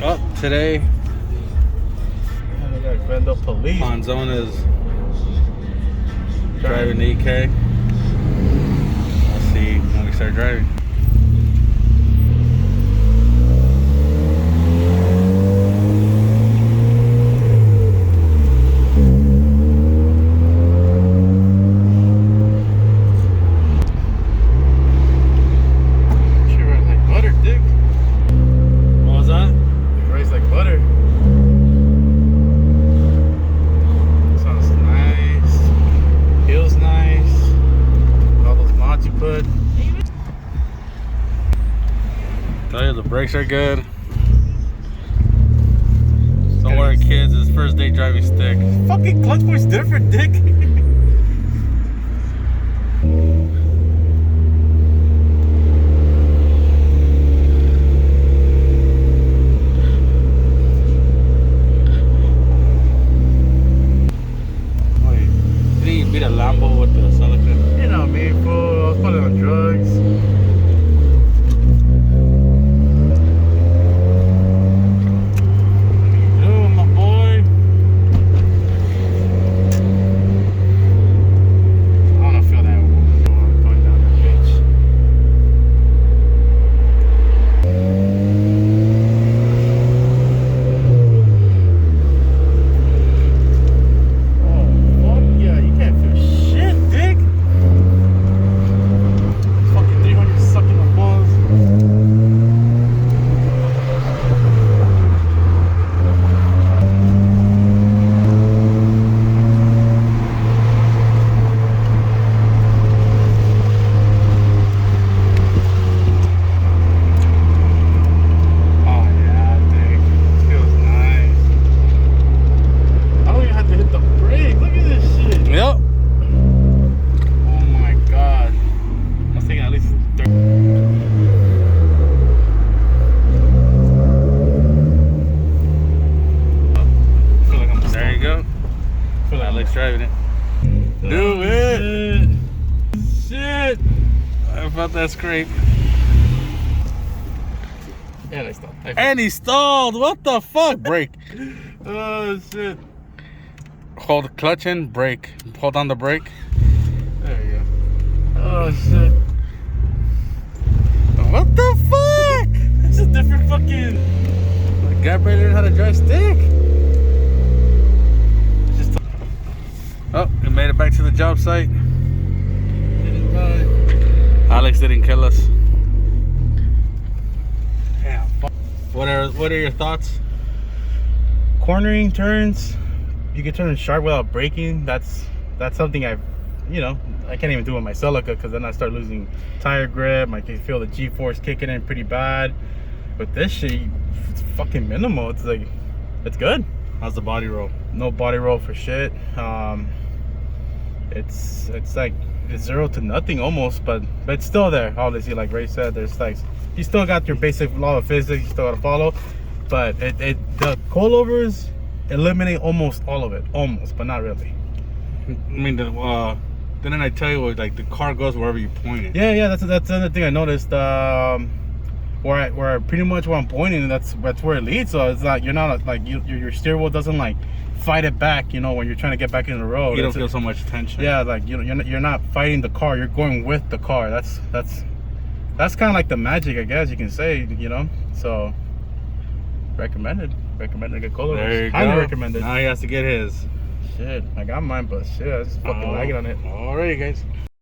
Up today, I got Glendale police. Ponzona's driving the EK. We'll see when we start driving. Tell you the brakes are good. Don't worry, kids. It's first day driving stick. Fucking clutch point's different, dick. Wait, didn't you beat a Lambo with the silicone? You know me, fool. I was probably on drugs. Driving it. Do it! Shit! I felt that scrape. And I stopped. And he stalled! What the fuck? Brake. Oh shit. Hold the clutch in, brake. Hold on the brake. There you go. Oh shit. What the fuck? It's a different fucking. The guy barely learned how to drive stick. Oh, we made it back to the job site. Alex didn't kill us. Yeah. What are your thoughts? Cornering turns, you can turn sharp without braking. That's something I can't even do with my Celica, because then I start losing tire grip. I can feel the G-force kicking in pretty bad. With this shit, it's fucking minimal. It's like, it's good. How's the body roll? No body roll for shit. It's like it's 0 to nothing almost, but it's still there. Obviously, like Ray said, there's like, you still got your basic law of physics you still gotta follow, but the coilovers eliminate almost all of it, almost, but not really. I mean, didn't I tell you, like, the car goes wherever you point it? Yeah, that's another thing I noticed. Where pretty much where I'm pointing, that's where it leads. So it's like you're not like your steering wheel doesn't like fight it back, when you're trying to get back in the road. You don't feel so much tension. Yeah, like you're not fighting the car, you're going with the car. That's kind of like the magic, I guess you can say, So recommended to get coilovers. There you go. Highly recommended. Now he has to get his. Shit, I got mine, but shit, I was fucking lagging on it. Alrighty, guys.